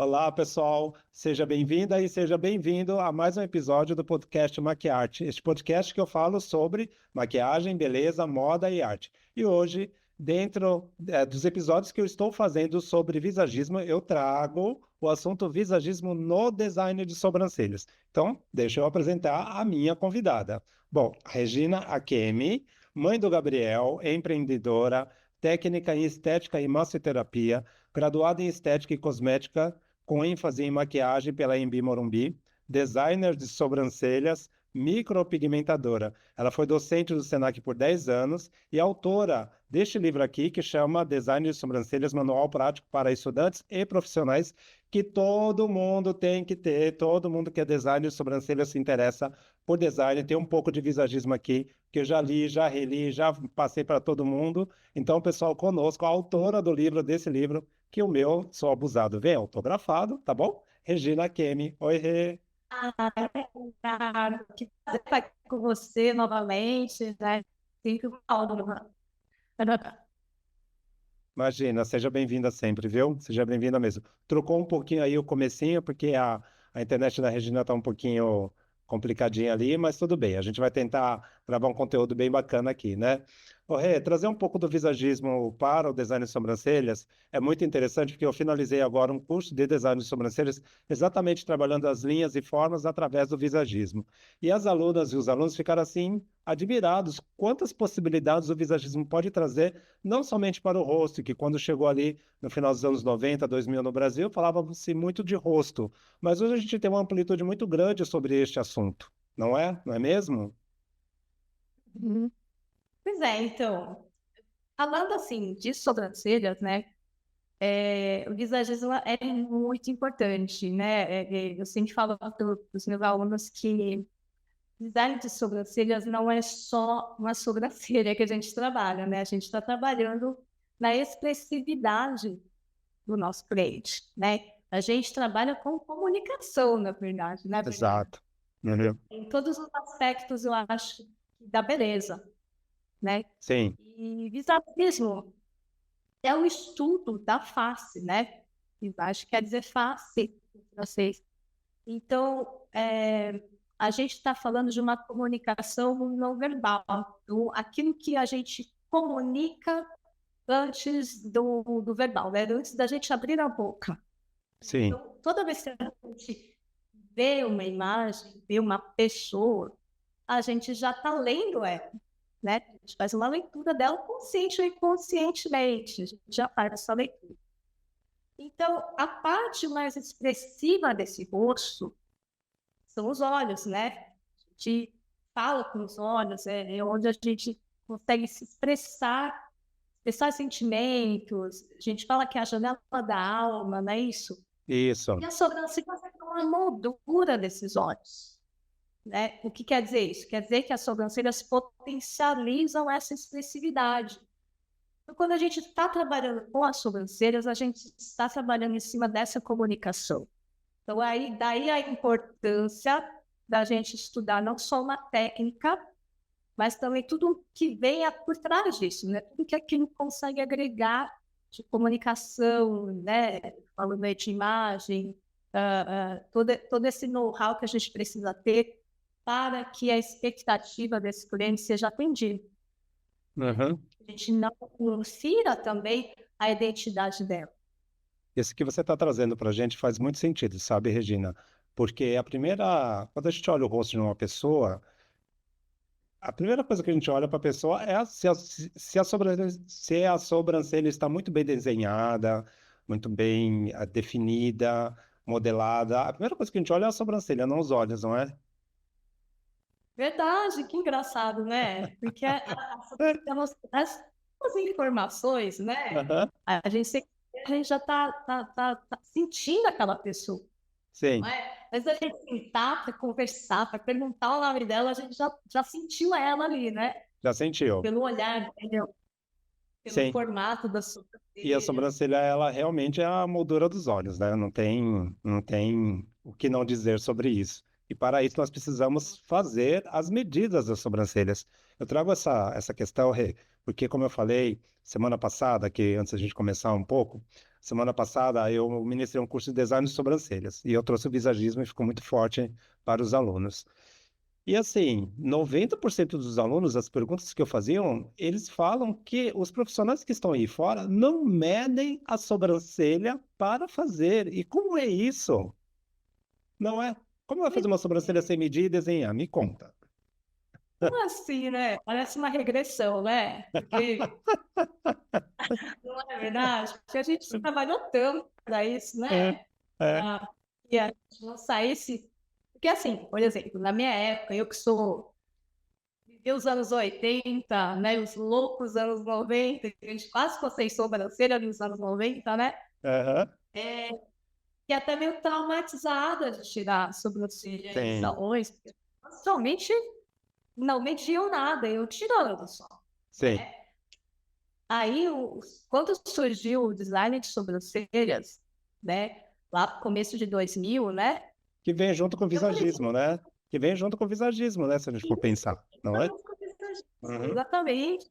Olá, pessoal. Seja bem-vinda e seja bem-vindo a mais um episódio do podcast Maquiarte. Este podcast que eu falo sobre maquiagem, beleza, moda e arte. E hoje, dentro dos episódios que eu estou fazendo sobre visagismo, eu trago o assunto visagismo no design de sobrancelhas. Então, deixa eu apresentar a minha convidada. Bom, Regina Akemi, mãe do Gabriel, empreendedora, técnica em estética e massoterapia, graduada em estética e cosmética, com ênfase em maquiagem pela Embi Morumbi, designer de sobrancelhas, micropigmentadora. Ela foi docente do Senac por 10 anos e autora deste livro aqui, que chama Design de Sobrancelhas, Manual Prático para Estudantes e Profissionais, que todo mundo tem que ter, todo mundo que é designer de sobrancelhas se interessa por design, tem um pouco de visagismo aqui, que eu já li, já reli, já passei para todo mundo. Então, pessoal, conosco, a autora do livro, desse livro, que o meu, sou abusado, vem autografado, tá bom? Regina Kemi. Oi, Rê. Cara, que prazer estar aqui com você novamente, né? Sempre uma honra. Imagina, seja bem-vinda sempre, viu? Seja bem-vinda mesmo. Trocou um pouquinho aí o comecinho, porque a internet da Regina tá um pouquinho complicadinha ali, mas tudo bem. A gente vai tentar gravar um conteúdo bem bacana aqui, né? Ô, Rê, trazer um pouco do visagismo para o design de sobrancelhas é muito interessante, porque eu finalizei agora um curso de design de sobrancelhas, exatamente trabalhando as linhas e formas através do visagismo. E as alunas e os alunos ficaram assim, admirados quantas possibilidades o visagismo pode trazer não somente para o rosto, que quando chegou ali no final dos anos 90, 2000 no Brasil, falava-se muito de rosto, mas hoje a gente tem uma amplitude muito grande sobre este assunto, não é? Não é mesmo? Uhum. Pois é, então, falando assim de sobrancelhas, né? O visagismo é muito importante, né? Eu sempre falo para os meus alunos que design de sobrancelhas não é só uma sobrancelha que a gente trabalha, né? A gente está trabalhando na expressividade do nosso cliente, né? A gente trabalha com comunicação, na verdade, né, Bernardo? Exato. Uhum. Em todos os aspectos, eu acho, da beleza, né? Sim, E visagismo é o estudo da face, né? Visagem quer dizer face, para vocês. Então, a gente está falando de uma comunicação não verbal, aquilo que a gente comunica antes do verbal, né? Antes da gente abrir a boca. sim. Então, toda vez que a gente vê uma imagem, vê uma pessoa, a gente já está lendo ela, né? A gente faz uma leitura dela consciente ou inconscientemente, a gente já faz essa leitura. Então, a parte mais expressiva desse rosto são os olhos, né? A gente fala com os olhos, é onde a gente consegue se expressar sentimentos. A gente fala que é a janela da alma, não é isso? Isso. E a sobrancelha é uma moldura desses olhos, né? O que quer dizer isso? Quer dizer que as sobrancelhas potencializam essa expressividade. Então, quando a gente está trabalhando com as sobrancelhas, a gente está trabalhando em cima dessa comunicação. Então, daí a importância da gente estudar não só uma técnica, mas também tudo que vem por trás disso, né? Tudo que aquilo consegue agregar de comunicação, né? Falando aí de imagem, todo esse know-how que a gente precisa ter para que a expectativa desse cliente seja atendida. Uhum. A gente não confira também a identidade dela. Esse que você está trazendo para a gente faz muito sentido, sabe, Regina? Porque quando a gente olha o rosto de uma pessoa, a primeira coisa que a gente olha para a pessoa é se a sobrancelha está muito bem desenhada, muito bem definida, modelada. A primeira coisa que a gente olha é a sobrancelha, não os olhos, não é? Verdade, que engraçado, né? Porque as informações, né? Aham. A gente já tá sentindo aquela pessoa, não Sim, é? Mas a gente sentar para conversar, para perguntar o nome dela, a gente já sentiu ela ali, né? já sentiu. Pelo olhar, entendeu? Pelo Sim. formato da E a sobrancelha. sobrancelha, ela realmente é a moldura dos olhos, né? Não tem o que não dizer sobre isso. E para isso nós precisamos fazer as medidas das sobrancelhas. Eu trago essa questão, Rê, porque como eu falei semana passada, que antes da gente começar um pouco, semana passada eu ministrei um curso de design de sobrancelhas e eu trouxe o visagismo e ficou muito forte para os alunos. E assim, 90% dos alunos, as perguntas que eu faziam, eles falam que os profissionais que estão aí fora não medem a sobrancelha para fazer. E como é isso? Não é? Como vai fazer uma sobrancelha sem medir e desenhar? Me conta. Como assim, né? Parece uma regressão, né? Porque não é verdade? Porque a gente trabalhou tanto para isso, É, né? é, Ah, e a gente não saísse. Porque, assim, por exemplo, na minha época, eu que sou. Vivi os anos 80, né? Os loucos anos 90, que a gente quase ficou sem sobrancelha nos anos 90, né? aham, E até meio traumatizada de tirar a sobrancelha em sim, salões, porque somente não mediam nada, eu tirando só, sim. né? Aí, quando surgiu o design de sobrancelhas, né? Lá no começo de 2000, né? Que vem junto com o Eu falei, visagismo, né? Que vem junto com o visagismo, né? Se a gente for isso, pensar, não é? Uhum. exatamente.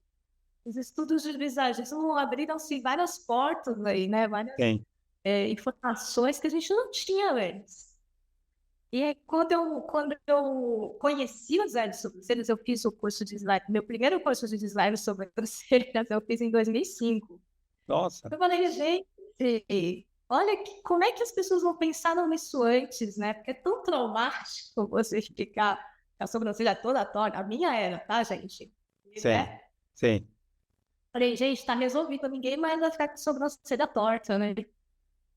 Os estudos de visagismo abriram-se várias portas aí, né? Várias Tem, informações que a gente não tinha antes. E aí, quando eu conheci o design de sobrancelhas, eu fiz o curso de design, meu primeiro curso de design sobre sobrancelhas, eu fiz em 2005. nossa, Eu falei, gente, olha como é que as pessoas não pensaram nisso antes, né? Porque é tão traumático você ficar com a sobrancelha toda torta. A minha era, tá, gente? sim, Né? sim, Falei, gente, tá resolvido, ninguém mais vai ficar com a sobrancelha torta, né?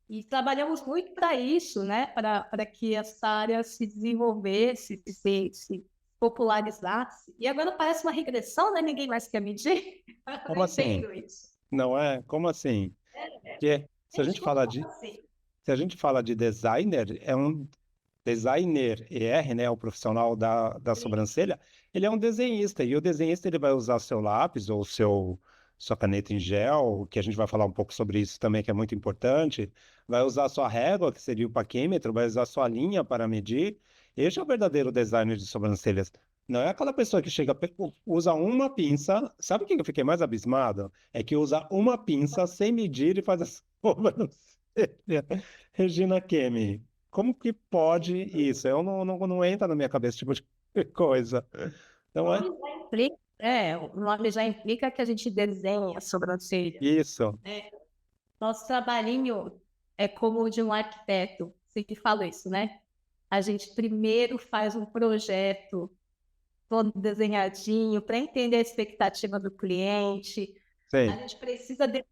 E trabalhamos muito para isso, né? Para que essa área se desenvolvesse, se popularizasse. E agora parece uma regressão, né? Ninguém mais quer medir. Eu como não assim? entendo isso. Não é? Como assim? Que se a gente Gente, como fala de, assim? se a gente fala de designer, é um designer ER, né, o profissional da sobrancelha, ele é um desenhista, e o desenhista ele vai usar seu lápis ou sua caneta em gel, que a gente vai falar um pouco sobre isso também, que é muito importante, vai usar sua régua, que seria o paquímetro, vai usar sua linha para medir. Este é o verdadeiro designer de sobrancelhas. Não é aquela pessoa que chega, usa uma pinça. Sabe o que eu fiquei mais abismado? É que usa uma pinça sem medir e faz a sobrancelha. Regina Kemi. Como que pode isso? Eu não entra na minha cabeça esse tipo de coisa. Não é? O nome já implica que a gente desenha a sobrancelha, Isso. né? Nosso trabalhinho é como o de um arquiteto. Sempre falo isso, né? A gente primeiro faz um projeto todo desenhadinho para entender a expectativa do cliente. A Sim. gente precisa de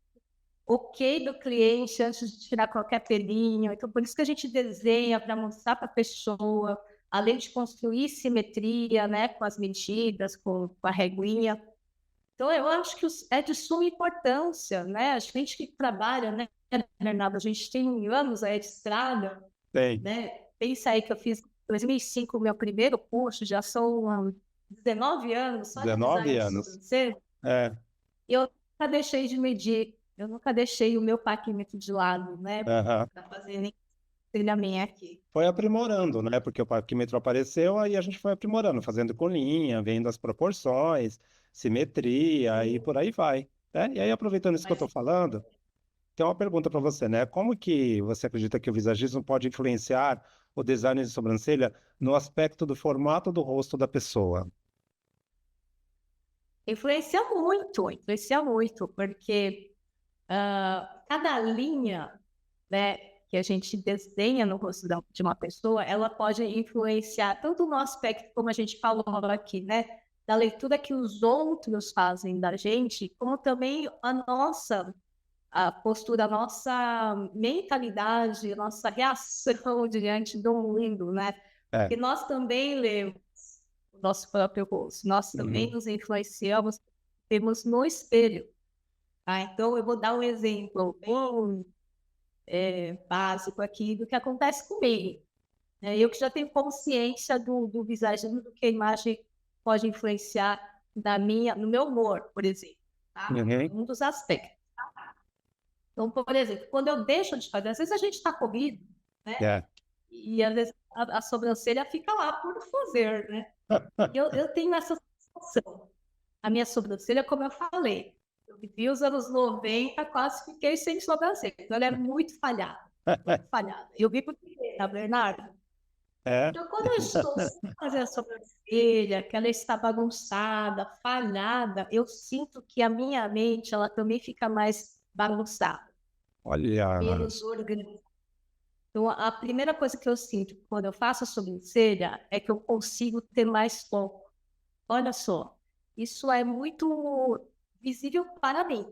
ok do cliente antes de tirar qualquer pelinho. Então, por isso que a gente desenha para mostrar para a pessoa, além de construir simetria, né, com as medidas, com a reguinha. Então, eu acho que é de suma importância, né? A gente que trabalha, né, Bernardo, a gente tem anos aí de estrada, Tem. né? Pensa aí que eu fiz em 2005 o meu primeiro curso, já são 19 anos só de 19 design de anos. sobrancelha, É. e eu nunca deixei de medir, eu nunca deixei o meu paquímetro de lado, né? Aham. Para fazer nem trilha minha aqui. Foi aprimorando, né? Porque o parquímetro apareceu, aí a gente foi aprimorando, fazendo com linha, vendo as proporções, simetria e por aí vai, né? E aí, aproveitando isso que eu estou Mas falando, tem uma pergunta para você, né? Como que você acredita que o visagismo pode influenciar o design de sobrancelha no aspecto do formato do rosto da pessoa? influencia muito, porque cada linha, né, que a gente desenha no rosto de uma pessoa, ela pode influenciar tanto no aspecto, como a gente falou aqui, né, da leitura que os outros fazem da gente, como também a postura, a nossa mentalidade, a nossa reação diante do mundo, né? É. Porque nós também lemos o nosso próprio rosto, nós também Uhum. nos influenciamos, temos no espelho. Tá? Então, eu vou dar um exemplo bem básico aqui do que acontece comigo. Né? Eu que já tenho consciência do visagismo, do que a imagem pode influenciar no meu humor, por exemplo. Tá? Uhum. Um dos aspectos. Então, por exemplo, quando eu deixo de fazer, às vezes a gente está corrido, né? É. E às vezes a sobrancelha fica lá por fazer, né? Eu tenho essa sensação. A minha sobrancelha, como eu falei, eu vivi os anos 90, quase fiquei sem sobrancelha. Então, ela é muito falhada, muito falhada. Eu vi por quê, tá, Bernardo? É, Então, quando eu estou sem fazer a sobrancelha, que ela está bagunçada, falhada, eu sinto que a minha mente, ela também fica mais bagunçada, olha, menos organizada. Então, a primeira coisa que eu sinto quando eu faço a sobrancelha é que eu consigo ter mais foco. Olha só, isso é muito visível para mim,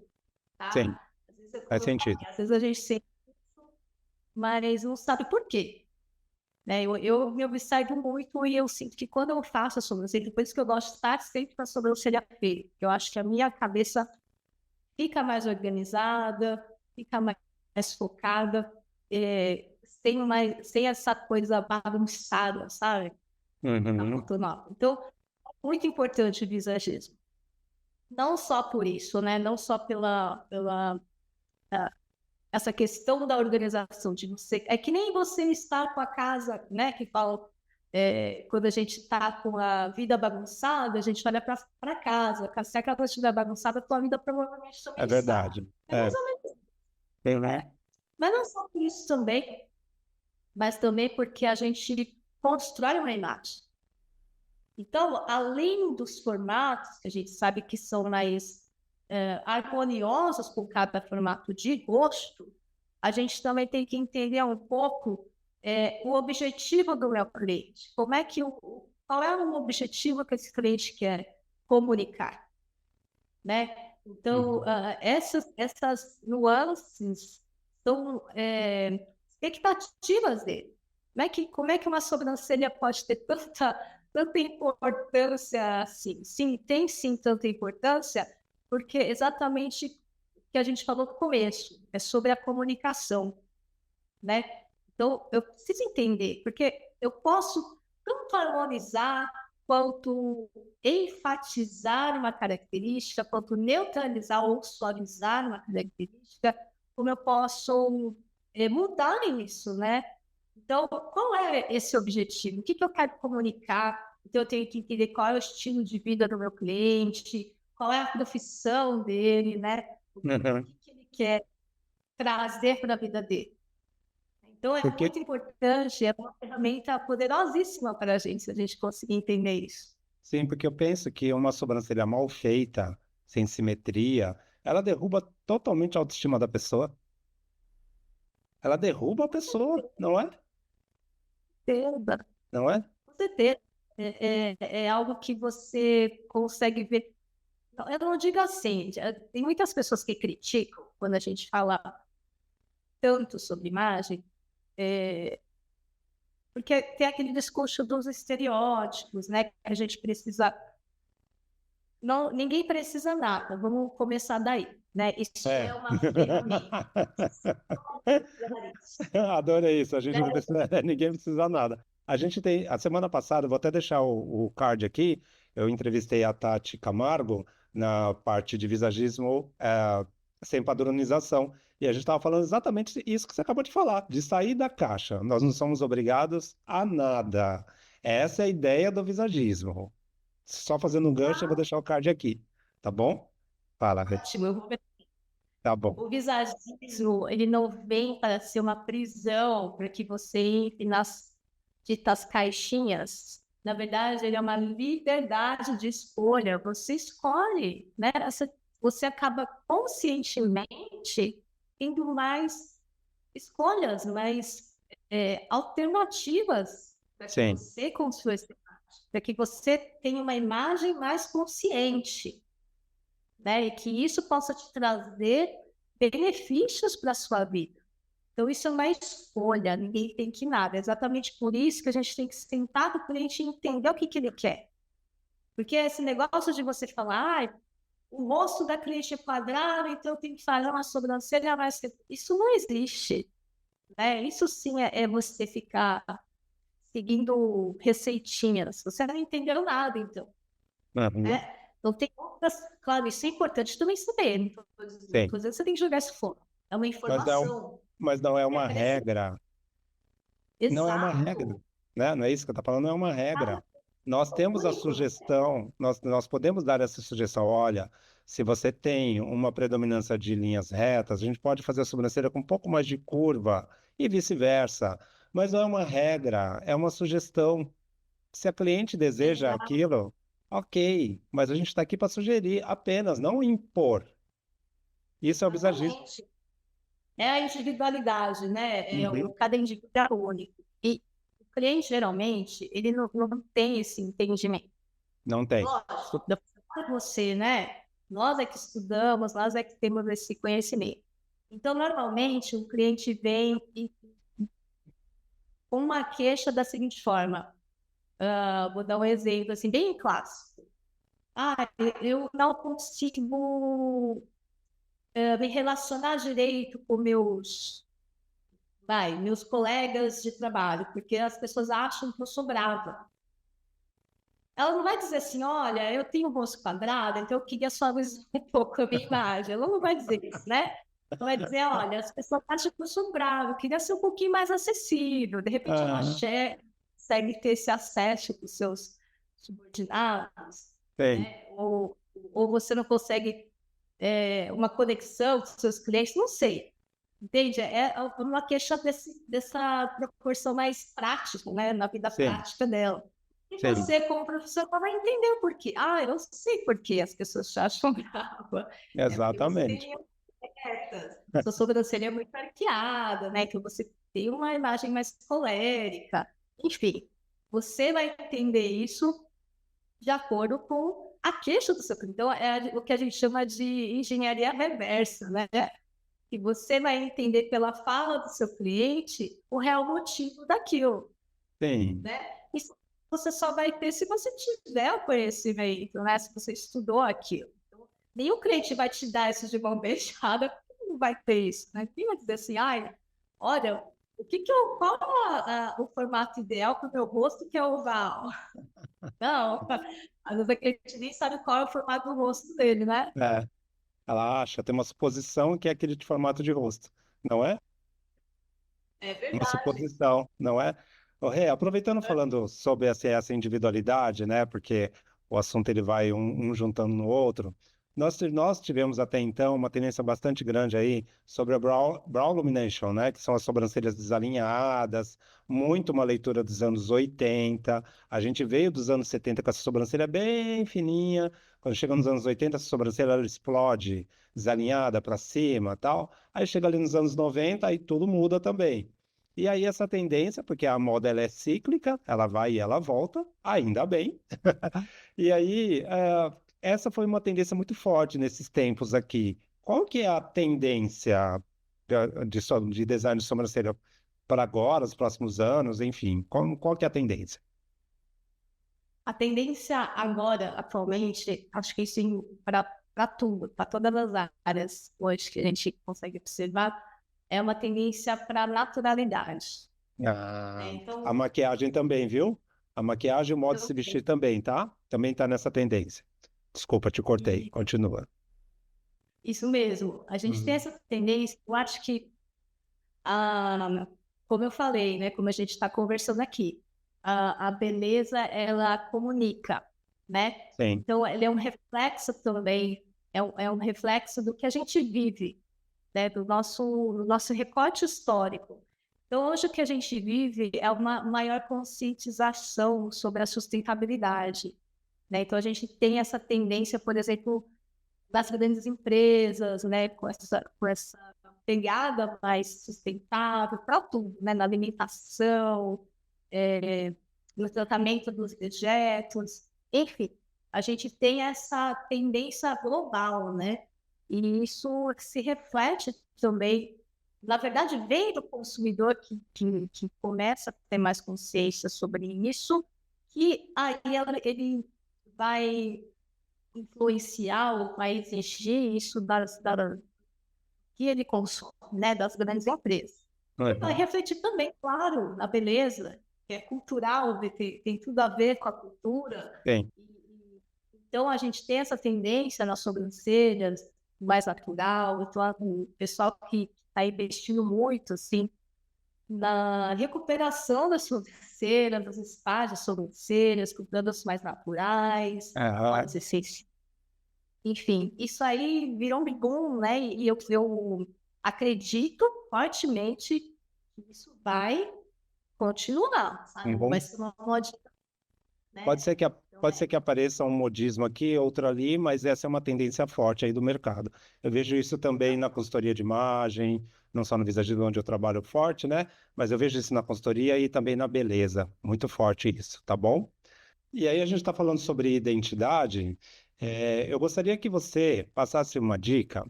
sim, tá? Às vezes, faz como eu falei, sentido. às vezes a gente sente isso, mas não sabe por quê, né? Eu me observo muito e eu sinto que quando eu faço a sobrancelha, por isso que eu gosto de estar sempre com a sobrancelha feita, eu acho que a minha cabeça fica mais organizada, fica mais focada, sem essa coisa bagunçada, sabe? Na Uhum. foto nova. Então, é muito importante o visagismo. Não só por isso, né? Não só pela essa questão da organização de você. É que nem você estar com a casa, né? Que falam, quando a gente está com a vida bagunçada, a gente olha para casa. Se a casa estiver bagunçada, a tua vida provavelmente É também está. verdade. É mais ou menos. Tem, né? É. Mas não só por isso também, mas também porque a gente constrói uma imagem. Então, além dos formatos, que a gente sabe que são mais harmoniosos com cada formato de rosto, a gente também tem que entender um pouco o objetivo do meu cliente. Qual é o objetivo que esse cliente quer comunicar, né? Então, essas nuances são expectativas dele. Como é que uma sobrancelha pode ter tanta importância assim? Sim, tem sim tanta importância, porque exatamente o que a gente falou no começo, é sobre a comunicação, né? Então, eu preciso entender, porque eu posso tanto harmonizar, quanto enfatizar uma característica, quanto neutralizar ou suavizar uma característica, como eu posso mudar isso, né? Então, qual é esse objetivo? O que eu quero comunicar? Então, eu tenho que entender qual é o estilo de vida do meu cliente, qual é a profissão dele, né? O Uhum. que ele quer trazer para a vida dele. Então, é Porque, muito importante, é uma ferramenta poderosíssima para a gente, se a gente conseguir entender isso. sim, porque eu penso que uma sobrancelha mal feita, sem simetria, ela derruba totalmente a autoestima da pessoa. Ela derruba a pessoa, não é? Certeza, Não é? com certeza. É algo que você consegue ver. Eu não digo assim, tem muitas pessoas que criticam quando a gente fala tanto sobre imagem, porque tem aquele discurso dos estereótipos, né? Que a gente precisa. Não, ninguém precisa nada, vamos começar daí, né? Isso É. é uma ferramenta. Adorei isso. A gente Né? não precisa, ninguém precisa nada. A gente tem, a semana passada, vou até deixar o card aqui, eu entrevistei a Tati Camargo na parte de visagismo sem padronização. E a gente estava falando exatamente isso que você acabou de falar, de sair da caixa. Nós não somos obrigados a nada. Essa é a ideia do visagismo. Só fazendo um gancho, eu vou deixar o card aqui, tá bom? Fala, Rê. Ótimo, eu vou Tá bom. O visagismo, ele não vem para ser uma prisão, para que você entre nas ditas caixinhas. Na verdade, ele é uma liberdade de escolha. Você escolhe, né? Você acaba conscientemente tendo mais escolhas, mais alternativas para que Sim, você construa essa imagem, para que você tenha uma imagem mais consciente, né? E que isso possa te trazer benefícios para a sua vida. Então, isso é uma escolha, ninguém tem que nada. É exatamente por isso que a gente tem que sentar com o cliente e entender o que ele quer. Porque esse negócio de você falar, o rosto da cliente é quadrado, então eu tenho que fazer uma sobrancelha mais. Isso não existe. Né? Isso sim é você ficar seguindo receitinhas. Você não entendeu nada, então. uhum, Né? Então, tem outras. Claro, isso é importante também saber. Não estou dizendo sim. que você tem que jogar isso fora. É uma Mas não, informação. mas não é É uma crescimento. regra. Não é uma regra. Exato. né? Não é isso que eu estou falando, não é uma regra. Nós temos a Único. sugestão, nós podemos dar essa sugestão. Olha, se você tem uma predominância de linhas retas, a gente pode fazer a sobrancelha com um pouco mais de curva e vice-versa. Mas não é uma regra, é uma sugestão. Se a cliente deseja aquilo, ok, mas a gente está aqui para sugerir apenas, não impor. Isso é o visagismo. Exatamente. É a individualidade, né? Uhum. Cada indivíduo é único. E o cliente, geralmente, ele não tem esse entendimento. Não tem. Lógico, para você, né? Nós é que estudamos, nós é que temos esse conhecimento. Então, normalmente, o cliente vem com uma queixa da seguinte forma. Vou dar um exemplo, assim, bem clássico. Eu não consigo me relacionar direito com meus colegas de trabalho, porque as pessoas acham que eu sou brava. Ela não vai dizer assim, olha, eu tenho um rosto quadrado, então eu queria suavizar um pouco a minha imagem. Ela não vai dizer isso, né? Ela vai dizer, olha, as pessoas acham que eu sou brava, eu queria ser um pouquinho mais acessível. De repente, uma Ah, chefe consegue ter esse acesso com os seus subordinados, tem, né? Ou você não consegue uma conexão com os seus clientes, não sei. Entende? É uma queixa dessa proporção mais prática, né? Na vida sim, prática dela. E sim, você, como professor, vai entender o porquê. Eu sei por que as pessoas te acham brava. É porque você tem exatamente. linhas retas, sua sobrancelha é muito arqueada, né? Que você tem uma imagem mais colérica. Enfim, você vai entender isso de acordo com a queixa do seu cliente. Então, é o que a gente chama de engenharia reversa, né? Que você vai entender pela fala do seu cliente o real motivo daquilo, Tem, né? Isso você só vai ter se você tiver o conhecimento, né? Se você estudou aquilo. Então, nenhum cliente vai te dar isso de mão beijada, não vai ter isso, né? Quem vai dizer assim, olha, qual é o formato ideal para o meu rosto que é oval? Não, às vezes a cliente nem sabe qual é o formato do rosto dele, né? é, ela acha, tem uma suposição que é aquele de formato de rosto, não é? É Uma verdade. suposição, não é? Ô, Rê, aproveitando falando sobre essa individualidade, né? Porque o assunto ele vai um juntando no outro. Nós tivemos até então uma tendência bastante grande aí sobre a brow illumination, né? Que são as sobrancelhas desalinhadas, muito uma leitura dos anos 80. A gente veio dos anos 70 com essa sobrancelha bem fininha. Quando chega nos anos 80, essa sobrancelha ela explode, desalinhada para cima, tal. Aí chega ali nos anos 90, aí tudo muda também. E aí essa tendência, porque a moda ela é cíclica, ela vai e ela volta, ainda bem. E aí essa foi uma tendência muito forte nesses tempos aqui. Qual que é a tendência de design de sobrancelha para agora, os próximos anos, enfim? Qual que é a tendência? A tendência agora, atualmente, acho que isso para tudo, para todas as áreas hoje que a gente consegue observar, é uma tendência para naturalidade, né? A Então, maquiagem também, viu? A maquiagem e o modo de se eu- vestir também, tá? Também tá nessa tendência. Desculpa, te cortei. e Continua. isso mesmo, a gente tem Uhum. essa tendência, eu acho que, como eu falei, né, como a gente está conversando aqui, a beleza, ela comunica, né? Sim. Então, ele é um reflexo também, é um reflexo do que a gente vive, né, do nosso recorte histórico. Então, hoje o que a gente vive é uma maior conscientização sobre a sustentabilidade, né? Então, a gente tem essa tendência, por exemplo, das grandes empresas, né, com essa pegada mais sustentável para tudo, né, na alimentação, é, no tratamento dos dejetos, enfim, a gente tem essa tendência global, né? E isso se reflete também, na verdade, vem do consumidor que começa a ter mais consciência sobre isso, que aí ele vai influenciar ou vai exigir isso que ele consome, né, das grandes empresas. E vai Uhum. refletir também, claro, na beleza, que é cultural, tem tudo a ver com a cultura. Sim. Então, a gente tem essa tendência nas sobrancelhas mais natural. Então, o pessoal que está investindo muito, assim, na recuperação das sobrancelhas, das espaços das sobrancelhas, com produtos mais naturais, Aham. óleos essenciais. Enfim, isso aí virou um boom, né? E eu acredito fortemente que isso vai continuar, sabe? Não vai Uhum. ser uma modinha, Pode né? ser que, Então, pode ser que apareça um modismo aqui, outro ali, mas essa é uma tendência forte aí do mercado. Eu vejo isso também na consultoria de imagem, não só no Visagem, onde eu trabalho forte, né? Mas eu vejo isso na consultoria e também na beleza. Muito forte isso, tá bom? E aí a gente está falando sobre identidade. Eu gostaria que você passasse uma dica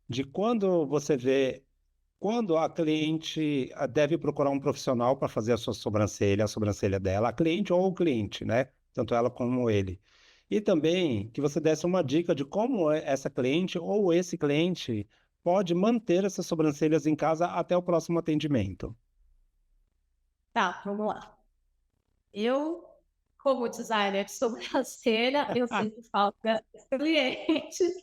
de quando você vê quando a cliente deve procurar um profissional para fazer a sobrancelha dela, a cliente ou o cliente, né? Tanto ela como ele. E também que você desse uma dica de como essa cliente ou esse cliente pode manter essas sobrancelhas em casa até o próximo atendimento. tá, vamos lá. Eu, como designer de sobrancelha, eu sempre falo para os clientes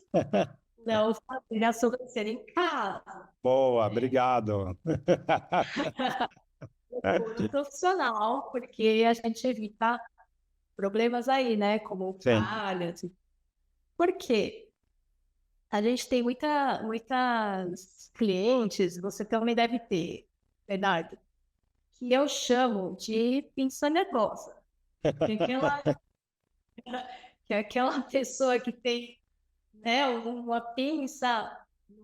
não fazer a sobrancelha em casa. Boa, obrigado. Procura um profissional, porque a gente evita problemas aí, né? Como Sim. falhas. Por quê? A gente tem muitas clientes, você também deve ter, verdade? Que eu chamo de pinça nervosa. Que é aquela, que é aquela pessoa que tem, né, uma pinça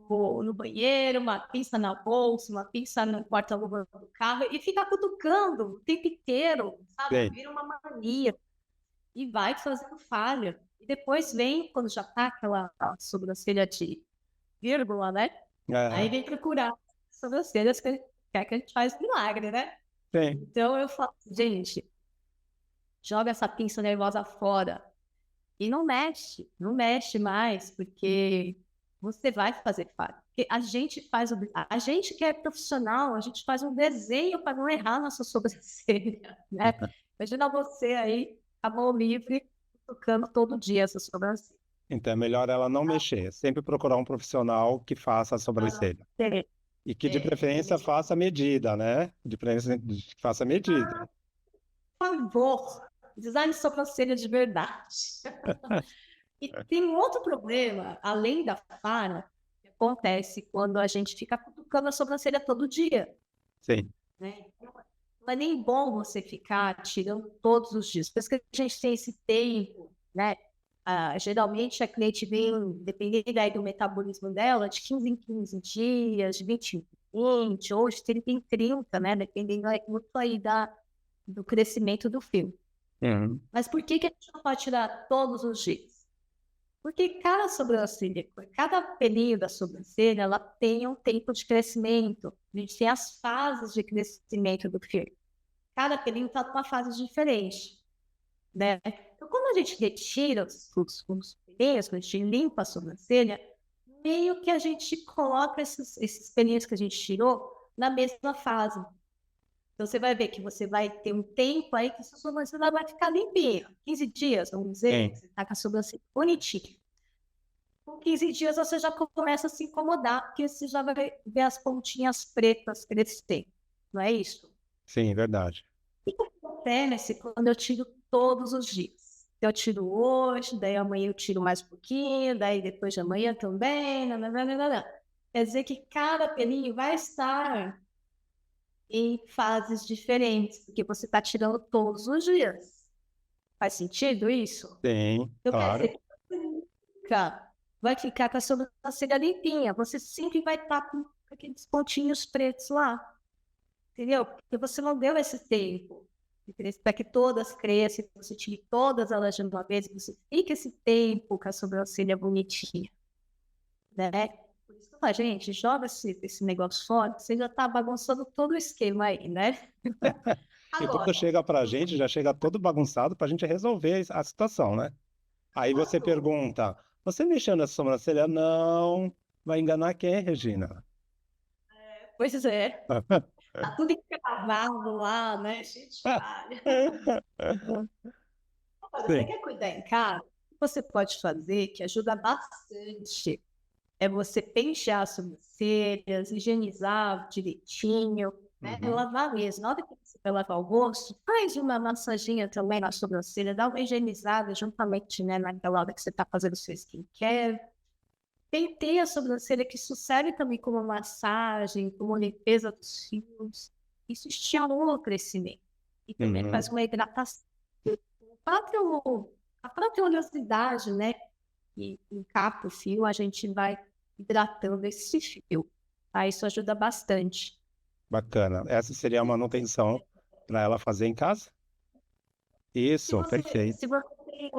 no banheiro, uma pinça na bolsa, uma pinça no porta-luva do carro e fica cutucando o tempo inteiro, sabe? Sim. Vira uma mania e vai fazendo falha. E depois vem, quando já tá aquela sobrancelha de vírgula, né? Aí Aham. vem procurar sobrancelhas que quer que a gente faz milagre, né? Sim. Então eu falo, gente, joga essa pinça nervosa fora. E não mexe, não mexe mais, porque você vai fazer falha. Porque a gente faz a gente que é profissional, a gente faz um desenho para não errar na sua sobrancelha, né? Imagina você aí, a mão livre, tocando todo dia essa sobrancelha. Então é melhor ela não mexer, sempre procurar um profissional que faça a sobrancelha. É, E que de preferência faça medida, né? De preferência que faça medida. por favor, design de sobrancelha de verdade. E tem um outro problema, além da falha, que acontece quando a gente fica cutucando a sobrancelha todo dia, Sim. né? Não é nem bom você ficar tirando todos os dias. Por isso que a gente tem esse tempo, né? Geralmente a cliente vem, dependendo aí do metabolismo dela, de 15 em 15 dias, de 20 em 20, ou de 30 em 30, né? Dependendo aí, muito aí do crescimento do fio. Uhum. Mas por que que a gente não pode tirar todos os dias? Porque cada sobrancelha, cada pelinho da sobrancelha, ela tem um tempo de crescimento. A gente tem as fases de crescimento do fio. Cada pelinho está numa fase diferente, né? Então, quando a gente retira os pelinhos, quando a gente limpa a sobrancelha, meio que a gente coloca esses pelinhos que a gente tirou na mesma fase. Então, você vai ver que você vai ter um tempo aí que a sua sobrancelha vai ficar limpinha. 15 dias, vamos dizer, Sim. você está com a sobrancelha bonitinha. Com 15 dias você já começa a se incomodar, porque você já vai ver as pontinhas pretas crescer. Não é isso? Sim, verdade. O que acontece quando eu tiro todos os dias? Eu tiro hoje, daí amanhã eu tiro mais um pouquinho, daí depois de amanhã também. Nananana. Quer dizer que cada pelinho vai estar em fases diferentes, porque você está tirando todos os dias. Faz sentido isso? Sim, Então quer dizer claro. que vai ficar com a sobrancelha limpinha. Você sempre vai estar com aqueles pontinhos pretos lá, entendeu? Porque você não deu esse tempo para que todas cresçam, você tire todas elas de uma vez, e você fica esse tempo com a sobrancelha bonitinha, né? Por isso que eu falo, gente, joga esse negócio fora, você já está bagunçando todo o esquema aí, né? E quando Agora, chega pra gente, já chega todo bagunçado pra gente resolver a situação, né? Aí você pergunta, você mexeu nessa sobrancelha? Não. Vai enganar quem, Regina? pois é, tá tudo encravado lá, né? Cheio de falha. Agora, você Sim, quer cuidar em casa? O que você pode fazer, que ajuda bastante, é você pentear as sobrancelhas, higienizar direitinho. né? Uhum. Lavar mesmo. Na hora que você vai lavar o rosto, faz uma massaginha também na sobrancelha, dá uma higienizada juntamente, né, naquela hora que você está fazendo seu skincare. Penteia a sobrancelha, que isso serve também como massagem, como limpeza dos fios. Isso estimula o crescimento. E também Uhum. faz uma hidratação. próprio, a própria oleosidade, né, que encapa o fio, a gente vai hidratando esse fio. Tá? Isso ajuda bastante. Bacana. Essa seria a manutenção para ela fazer em casa? Se Isso, você, perfeito. se você tem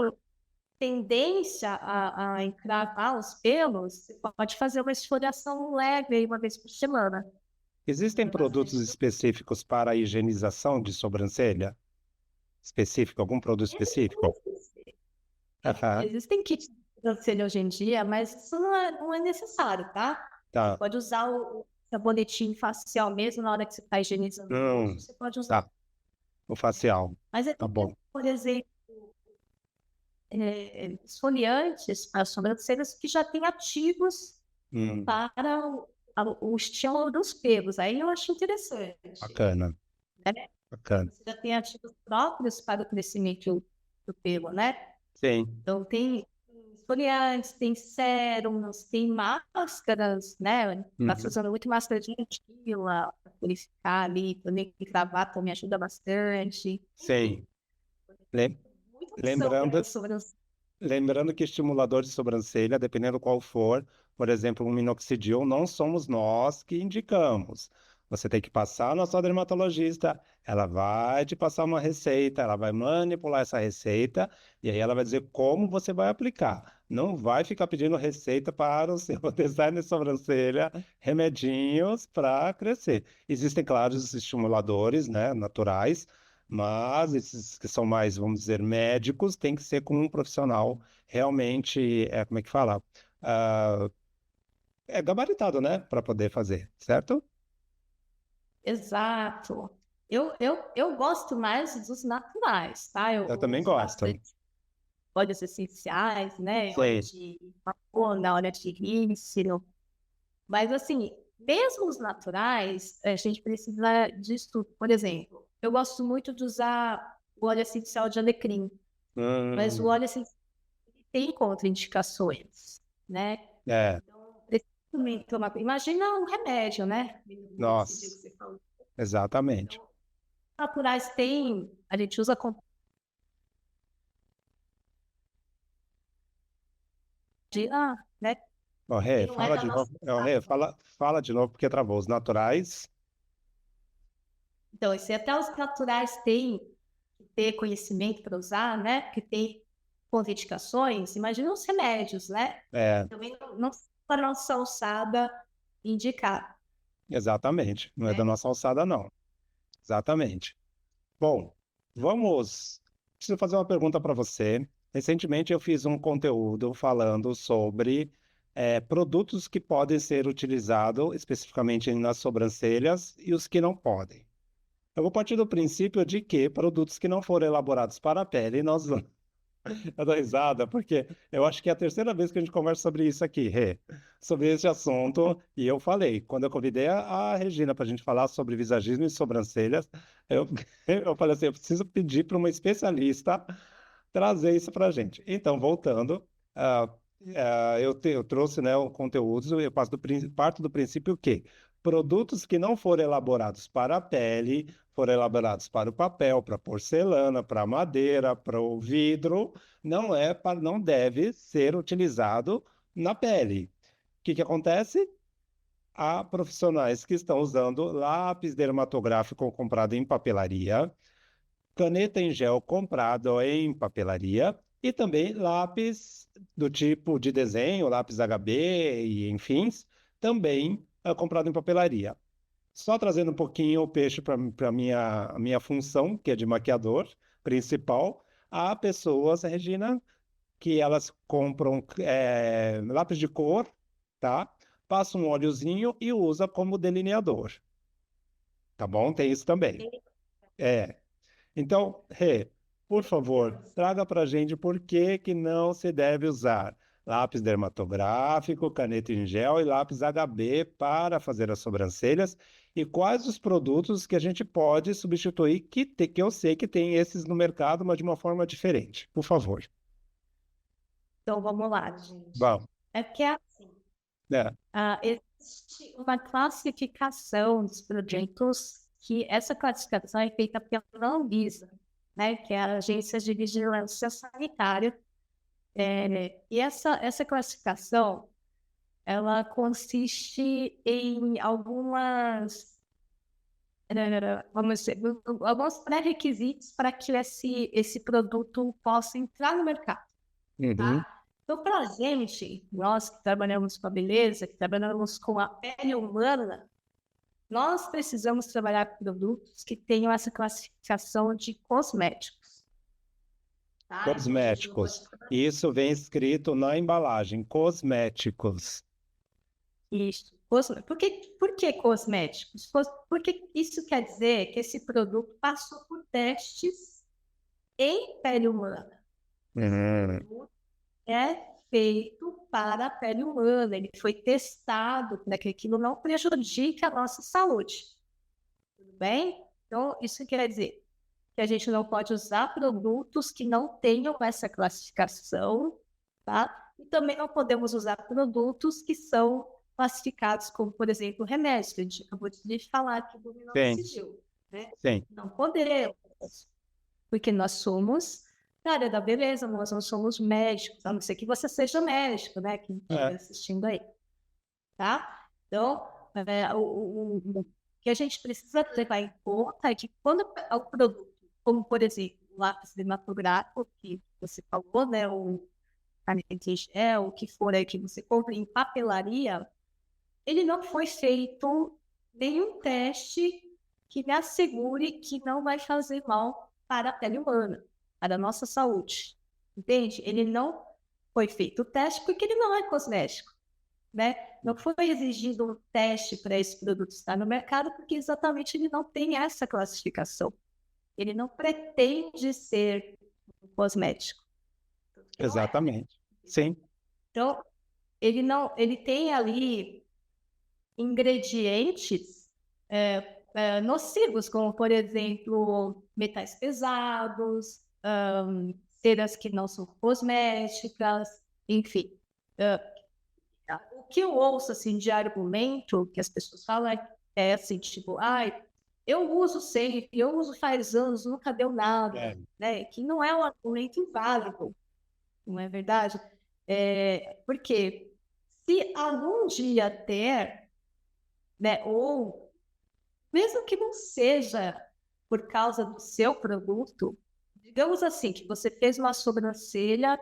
tendência a encravar os pelos, você pode fazer uma esfoliação leve aí uma vez por semana. Existem Ajuda produtos bastante. específicos para a higienização de sobrancelha? Específico, algum produto específico? Aham, Existem kits de sobrancelha hoje em dia, mas isso não é necessário, tá? Você tá. pode usar o sabonetinho facial mesmo na hora que você está higienizando o rosto, você pode usar. Tá. O facial. Mas Tá bom. por exemplo, esfoliantes para sobrancelhas que já têm ativos Hum, para o estímulo dos pelos. Aí eu acho interessante, bacana, né? bacana. Você já tem ativos próprios para o crescimento do pelo, né? Sim. Então, tem esfoliantes, tem sérums, tem máscaras, né? Está se Uhum. usando muito máscara de argila para purificar ali, também gravar também ajuda bastante. Enfim, Sim. Lem- muita opção para Lembrando, sobrancelha. lembrando que estimulador de sobrancelha, dependendo qual for, por exemplo, um minoxidil, não somos nós que indicamos. Você tem que passar na sua dermatologista, ela vai te passar uma receita, ela vai manipular essa receita e aí ela vai dizer como você vai aplicar. Não vai ficar pedindo receita para o seu design de sobrancelha, remedinhos para crescer. Existem, claro, os estimuladores, né, naturais, mas esses que são mais, vamos dizer, médicos, tem que ser com um profissional realmente, como é que fala? Ah, é gabaritado, né, para poder fazer, certo? Exato. Eu gosto mais dos naturais, tá? Eu Eu também uso gosto. bastante óleos essenciais, né? Óleo Sei. de mamona, óleo de rícino. Mas, assim, mesmo os naturais, a gente precisa de estudo. Por exemplo, eu gosto muito de usar o óleo essencial de alecrim, mas o Hum, óleo essencial tem contraindicações, né? é, Então, precisa também tomar. Imagina um remédio, né? Esse dia que nossa, você falou. exatamente. Então, naturais tem, a gente usa com né? Ó, Que Rê, não é fala da de nossa novo. Ó, Rê, alçada. fala de novo porque travou. Os naturais, Então, se até os naturais têm que ter conhecimento para usar, né? Que tem contraindicações, imagina os remédios, né? é, Também não para nossa alçada indicar, exatamente. Não é da né? nossa alçada, não. Exatamente. Bom, vamos. Preciso fazer uma pergunta para você. Recentemente eu fiz um conteúdo falando sobre produtos que podem ser utilizados especificamente nas sobrancelhas e os que não podem. Eu vou partir do princípio de que produtos que não foram elaborados para a pele, nós vamos. Eu dou risada, porque eu acho que é a terceira vez que a gente conversa sobre isso aqui, Rê, sobre esse assunto. E eu falei, quando eu convidei a Regina para a gente falar sobre visagismo e sobrancelhas, eu, eu falei assim: eu preciso pedir para uma especialista trazer isso para a gente. Então, voltando, ah, eu trouxe, né, o conteúdo, eu parto do princípio que produtos que não foram elaborados para a pele, foram elaborados para o papel, para a porcelana, para a madeira, para o vidro não deve ser utilizado na pele. O que que acontece? Há profissionais que estão usando lápis dermatográfico comprado em papelaria, caneta em gel comprado em papelaria e também lápis do tipo de desenho, lápis HB e enfim, também comprado em papelaria. Só trazendo um pouquinho o peixe para a minha função, que é de maquiador principal, há pessoas, Regina, que elas compram lápis de cor, tá? Passa um óleozinho e usa como delineador, tá bom? Tem isso também. É. Então, Rê, por favor, traga para a gente por que que não se deve usar lápis dermatográfico, caneta em gel e lápis HB para fazer as sobrancelhas e quais os produtos que a gente pode substituir, que eu sei que tem esses no mercado, mas de uma forma diferente. Por favor. Então, vamos lá, gente. Vamos. É porque é assim, É. existe uma classificação dos produtos que essa classificação é feita pela Anvisa, né, que é a Agência de Vigilância Sanitária. E essa classificação, ela consiste em vamos dizer, alguns pré-requisitos para que esse produto possa entrar no mercado, Uhum. tá? Então, para a gente, nós que trabalhamos com a beleza, que trabalhamos com a pele humana, nós precisamos trabalhar com produtos que tenham essa classificação de cosméticos, tá? Então, a gente não pode... Cosméticos. Isso vem escrito na embalagem, cosméticos. Isso. Por que cosméticos? Porque isso quer dizer que esse produto passou por testes em pele humana. Uhum. É feito para a pele humana, ele foi testado para que aquilo não prejudique a nossa saúde. Tudo bem? Então, isso quer dizer que a gente não pode usar produtos que não tenham essa classificação, tá? E também não podemos usar produtos que são classificados como, por exemplo, remédios, que a gente acabou de falar que o Sim, minoxidil, né? sim. Não podemos, porque nós somos da área da beleza, nós não somos médicos, a não ser que você seja médico, né? Quem estiver assistindo aí, tá? Então, o que a gente precisa levar em conta é que quando o produto, como por exemplo, o lápis dermatográfico, que você falou, né? O caneta em gel, o que for aí que você compra em papelaria, ele não foi feito nenhum teste que me assegure que não vai fazer mal para a pele humana, para a nossa saúde. Entende? Ele não foi feito o teste porque ele não é cosmético, né? Não foi exigido um teste para esse produto estar no mercado porque exatamente ele não tem essa classificação. Ele não pretende ser um cosmético. Não é. Exatamente. Sim. Então, ele tem ali ingredientes nocivos, como, por exemplo, metais pesados, ceras que não são cosméticas, enfim. O que eu ouço, assim, de argumento que as pessoas falam é assim, tipo, ai, eu uso sempre, eu uso faz anos, nunca deu nada, né? Que não é um argumento inválido, não é verdade? Porque se algum dia ter, né, ou mesmo que não seja por causa do seu produto, digamos assim, que você fez uma sobrancelha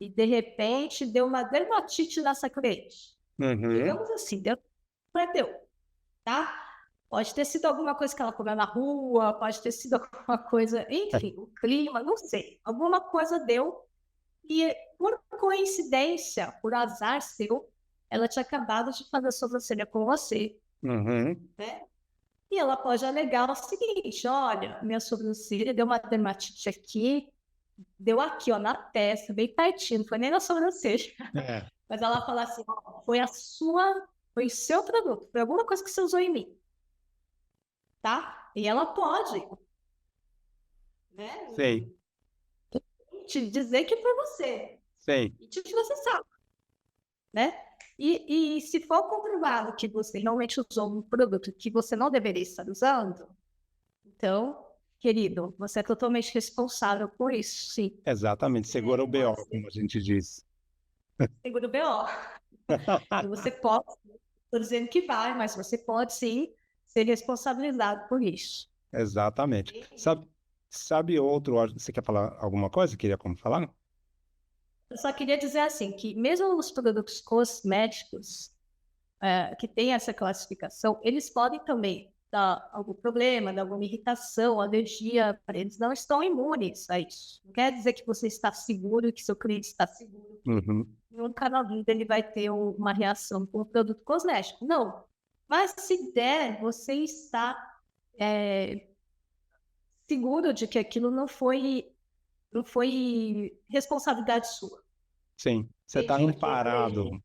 e de repente deu uma dermatite nessa cliente. Uhum. Digamos assim, deu, tá? Pode ter sido alguma coisa que ela comeu na rua, pode ter sido alguma coisa, enfim, o clima, não sei. Alguma coisa deu e, por coincidência, por azar seu, ela tinha acabado de fazer a sobrancelha com você, Uhum. né? E ela pode alegar o seguinte: olha, minha sobrancelha deu uma dermatite aqui, deu aqui, ó, na testa, bem pertinho, não foi nem na sobrancelha. Mas ela fala assim: ó, foi o seu produto, foi alguma coisa que você usou em mim, tá? E ela pode, né? Sei, Te dizer que foi você. sei. E que você sabe, né? E se for comprovado que você realmente usou um produto que você não deveria estar usando, então, querido, você é totalmente responsável por isso, sim. Exatamente. Segura o BO, como a gente diz. Seguro BO. E você pode, estou dizendo que vai, mas você pode sim ser responsabilizado por isso. Exatamente. Sabe outro? Você quer falar alguma coisa? Queria como falar? Eu só queria dizer assim, que mesmo os produtos cosméticos que têm essa classificação, eles podem também dar algum problema, dar alguma irritação, alergia, eles não estão imunes a isso. Não quer dizer que você está seguro, que seu cliente está seguro, Uhum. nunca na vida ele vai ter uma reação com o produto cosmético. Não. Mas se der, você está seguro de que aquilo não foi responsabilidade sua. Sim. Você está amparado.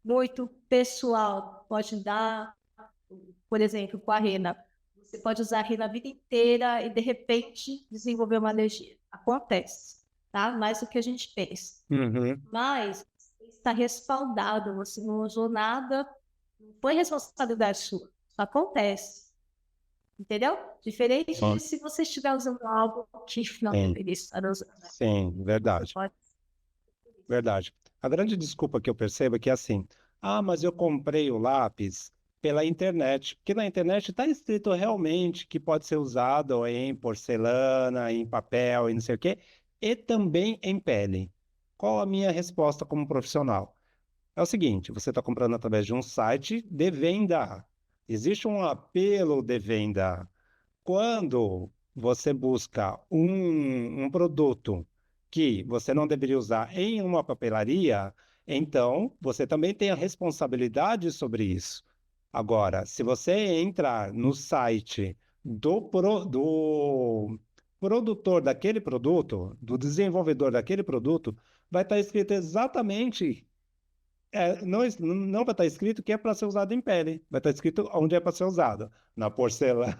Muito pessoal pode dar por exemplo, com a rena. Você pode usar a rena a vida inteira e, de repente, desenvolver uma alergia. Acontece, tá? Mais do que a gente pensa. Uhum. Mas está respaldado, você não usou nada, não foi responsabilidade sua. Isso acontece. Entendeu? Diferente Bom, de se você estiver usando algo que não sim, deveria estar usando, né? sim, Você verdade, pode. verdade. A grande desculpa que eu percebo é que é assim, mas eu comprei o lápis pela internet, porque na internet está escrito realmente que pode ser usado em porcelana, em papel e não sei o quê, e também em pele. Qual a minha resposta como profissional? É o seguinte, você está comprando através de um site de venda. Existe um apelo de venda. Quando você busca um produto que você não deveria usar em uma papelaria, então você também tem a responsabilidade sobre isso. Agora, se você entrar no site do produtor daquele produto, do desenvolvedor daquele produto, vai estar escrito exatamente não vai estar escrito que é para ser usado em pele. Vai estar escrito onde é para ser usado. Na porcelana,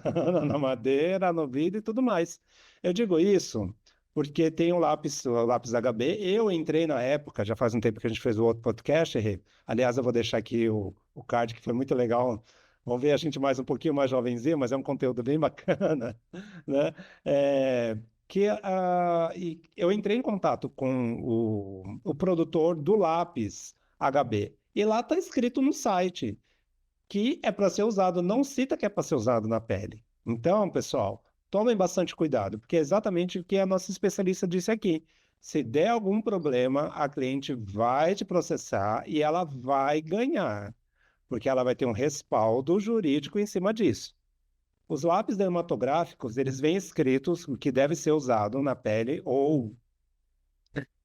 na madeira, no vidro e tudo mais. Eu digo isso porque tem o lápis HB. Eu entrei na época, já faz um tempo que a gente fez o outro podcast. Aliás, eu vou deixar aqui o card, que foi muito legal. Vamos ver a gente mais um pouquinho mais jovenzinho, mas é um conteúdo bem bacana, né? É, e eu entrei em contato com o produtor do lápis HB. E lá está escrito no site que é para ser usado, não cita que é para ser usado na pele. Então, pessoal, tomem bastante cuidado, porque é exatamente o que a nossa especialista disse aqui. Se der algum problema, a cliente vai te processar e ela vai ganhar, porque ela vai ter um respaldo jurídico em cima disso. Os lápis dermatográficos, eles vêm escritos o que deve ser usado na pele ou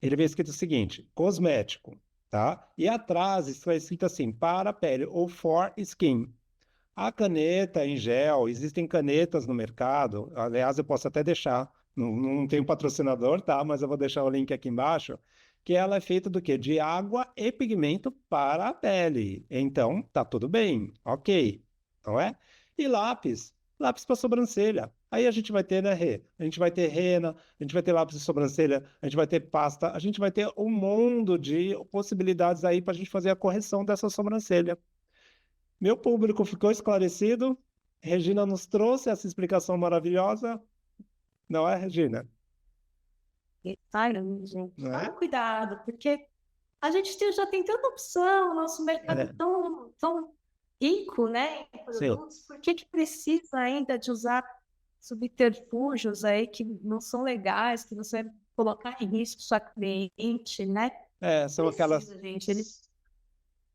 ele vem escrito o seguinte: cosmético, tá? E atrás está escrito assim: para a pele ou for skin. A caneta em gel, existem canetas no mercado. Aliás, eu posso até deixar, não tenho patrocinador, tá? Mas eu vou deixar o link aqui embaixo. Que ela é feita do quê? De água e pigmento para a pele. Então, tá tudo bem, ok, não é? E lápis, lápis para sobrancelha. Aí a gente vai ter, né, Rê? A gente vai ter rena, a gente vai ter lápis de sobrancelha, a gente vai ter pasta, a gente vai ter um mundo de possibilidades aí para a gente fazer a correção dessa sobrancelha. Meu público ficou esclarecido. Regina nos trouxe essa explicação maravilhosa, não é, Regina? Caramba, gente. Não Toma é? cuidado, porque a gente já tem tanta opção, o nosso mercado é É, tão rico, né, em sim. produtos, por que que precisa ainda de usar subterfúgios aí que não são legais, que você vai colocar em risco sua cliente, né? É, Precisa, gente. Ele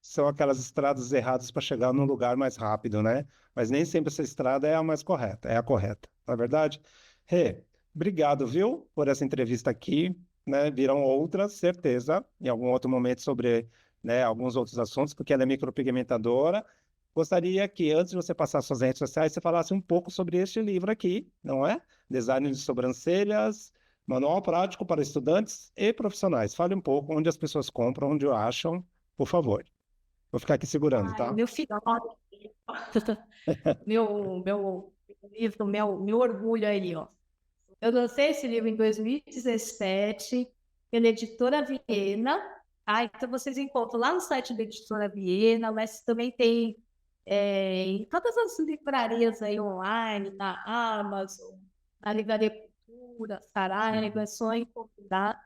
são aquelas estradas erradas para chegar num lugar mais rápido, né? Mas nem sempre essa estrada é a mais correta, é a correta, não é verdade? Rê, obrigado, viu, por essa entrevista aqui, né? Virão outras, certeza, em algum outro momento sobre, né, alguns outros assuntos, porque ela é micropigmentadora. Gostaria que, antes de você passar suas redes sociais, você falasse um pouco sobre este livro aqui, não é? Design de sobrancelhas, manual prático para estudantes e profissionais. Fale um pouco onde as pessoas compram, onde acham, por favor. Vou ficar aqui segurando, Ai, tá? meu filho, meu livro, meu orgulho aí, ó. Eu lancei esse livro em 2017 pela Editora Viena. Então vocês encontram lá no site da Editora Viena, mas também tem em todas as livrarias aí online, na Amazon, na Livraria Cultura, Saraiva, é só encontrar.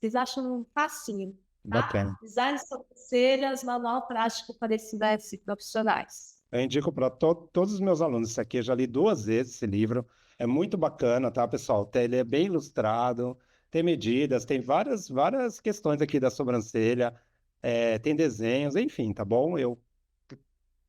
Vocês acham facinho, tá? Bacana. Design de sobrancelhas, manual prático para estudantes e profissionais. Eu indico para todos os meus alunos. Isso aqui eu já li duas vezes esse livro. É muito bacana, tá, pessoal? Ele é bem ilustrado, tem medidas, tem várias questões aqui da sobrancelha, tem desenhos, enfim, tá bom?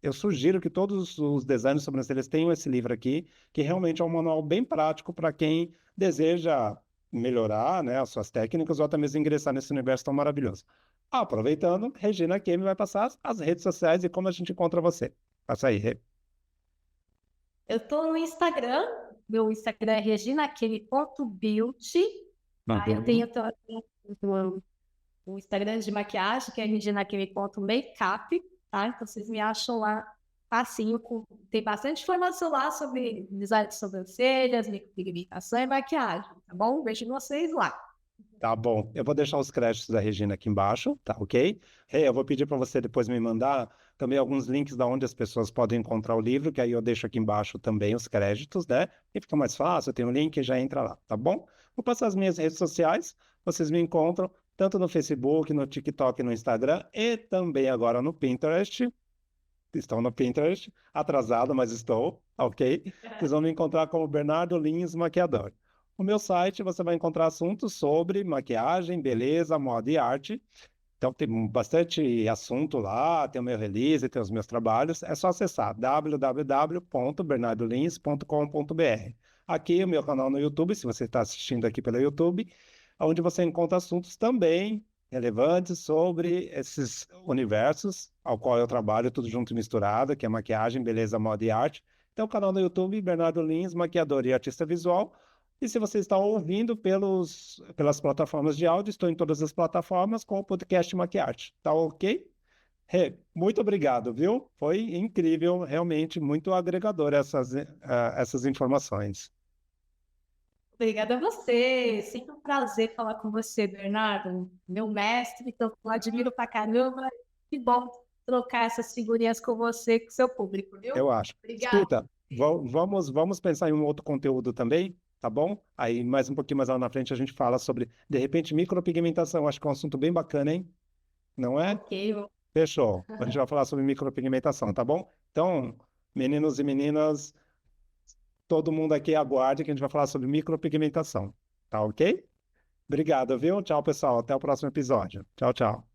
Eu sugiro que todos os designers de sobrancelhas tenham esse livro aqui, que realmente é um manual bem prático para quem deseja melhorar, né, as suas técnicas ou até mesmo ingressar nesse universo tão maravilhoso. Aproveitando, Regina Kemi vai passar as redes sociais e como a gente encontra você. Passa aí, Rê. Eu estou no Instagram, meu Instagram é reginaquele.beauty. Eu Uhum. tenho também o Instagram de maquiagem, que é reginaquele.makeup, tá? Então vocês me acham lá facinho, tem bastante informação lá sobre design de sobrancelhas, micropigmentação e maquiagem, tá bom? Vejo vocês lá. Tá bom, eu vou deixar os créditos da Regina aqui embaixo, tá ok? Eu vou pedir para você depois me mandar também alguns links da onde as pessoas podem encontrar o livro, que aí eu deixo aqui embaixo também os créditos, né? E fica mais fácil, tem um link e já entra lá, tá bom? Vou passar as minhas redes sociais, vocês me encontram tanto no Facebook, no TikTok, no Instagram e também agora no Pinterest. Estão no Pinterest, atrasado, mas estou, ok? Vocês vão me encontrar como Bernardo Lins Maquiador. No meu site você vai encontrar assuntos sobre maquiagem, beleza, moda e arte. Então tem bastante assunto lá, tem o meu release, tem os meus trabalhos. É só acessar www.bernardolins.com.br. Aqui o meu canal no YouTube, se você está assistindo aqui pelo YouTube, onde você encontra assuntos também relevantes sobre esses universos ao qual eu trabalho, tudo junto e misturado, que é maquiagem, beleza, moda e arte. Então, o canal no YouTube, Bernardo Lins, maquiador e artista visual. E se você está ouvindo pelas plataformas de áudio, estou em todas as plataformas com o podcast Maquiarte. Tá ok? Muito obrigado, viu? Foi incrível, realmente muito agregador essas informações. Obrigada a você. Sempre um prazer falar com você, Bernardo. Meu mestre, que eu admiro pra caramba. Que bom trocar essas figurinhas com você, com seu público, viu? Eu acho. Obrigada. Escuta, vamos pensar em um outro conteúdo também, tá bom? Aí, mais um pouquinho mais lá na frente, a gente fala sobre, de repente, micropigmentação. Acho que é um assunto bem bacana, hein? Não é? Ok, Fechou. A gente vai falar sobre micropigmentação, tá bom? Então, meninos e meninas, todo mundo aqui aguarde que a gente vai falar sobre micropigmentação. Tá ok? Obrigado, viu? Tchau, pessoal. Até o próximo episódio. Tchau, tchau.